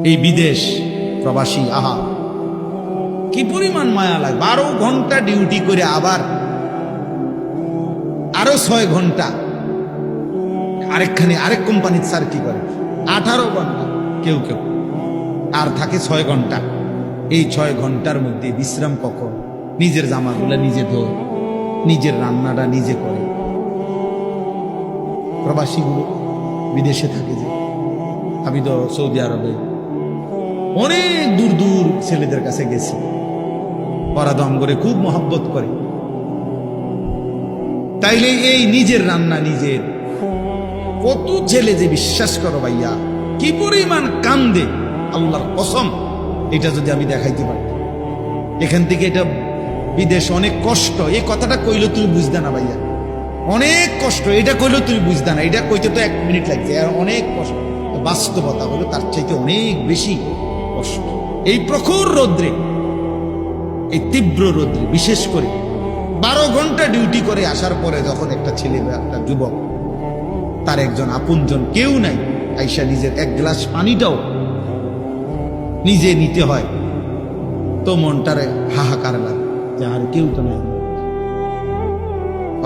এই বিদেশ প্রবাসী, আহা কি পরিমাণ মায়া লাগে। 12 ঘন্টা ডিউটি করে আবার আরো 6 ঘন্টা আরেক কোম্পানির স্যার কি করে 18 ঘন্টা, কেউ কেউ আর থাকে 6 ঘন্টা। এই 6 ঘন্টার মধ্যে বিশ্রাম কখন? নিজের জামাগুলা নিজে ধোয়, নিজের রান্নাটা নিজে করে। প্রবাসীগুলো বিদেশে থাকে, যে আমি তো সৌদি আরবে অনেক দূর দূর ছেলেদের কাছে গেছি, ওরা দম করে খুব মহব্বত করে। তাইলে এই নিজের রান্না নিজের, কত ছেলে যে বিশ্বাস করো ভাইয়া কি পরিমাণ কান্দে, আল্লাহর কসম। এটা যদি আমি দেখাইতে পারি, এখান থেকে এটা বিদেশ অনেক কষ্ট। এই কথাটা কইলে তুমি বুঝতে না ভাইয়া, অনেক কষ্ট। এটা কইলেও তুমি বুঝতে না, এটা কইতে তো 1 মিনিট লাগছে, আর অনেক কষ্ট। বাস্তবতা হলো তার চাইতে অনেক বেশি কষ্ট। এই প্রখর রৌদ্রে, এই তীব্র রৌদ্রে, বিশেষ করে 12 ঘন্টা ডিউটি করে আসার পরে যখন একটা ছেলে বা একটা যুবক, তার একজন আপনজন কেউ নাই, আইসা নিজের 1 গ্লাস পানিটাও নিজে নিতে হয়, তো মনটারে হাহাকার লাগে যে আর কেউ তো নাই।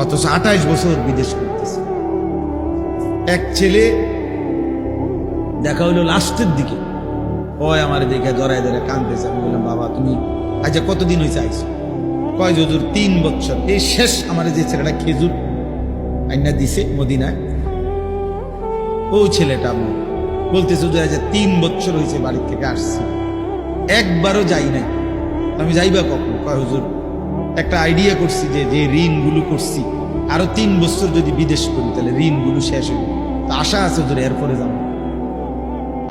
অথচ 28 বছর বিদেশ করতেছে। এক ছেলে দেখা হইলো লাস্টের দিকে, ওই আমার দেখে জড়ায় ধরে কাঁদতেছে। আমি বললাম, বাবা তুমি আজ কতদিন হয়েছে আইসো? কয় হুজুর 3 বছর। এই শেষ আমার যে ছেলেটা খেজুর আইনা দিছে মদিনায়, ওই ছেলেটা বলতেছে হুজুর আজ 3 বছর হয়েছে বাড়ি থেকে আসছি, একবারও যাই নাই। আমি যাইবা কখন? কয় হুজুর একটা আইডিয়া করছি যে যে ঋণগুলো করছি, আরো 3 বছর যদি বিদেশ করি তাহলে ঋণগুলো শেষ হইবে, তো আশা আছে হুজুর এরপরে যাবো।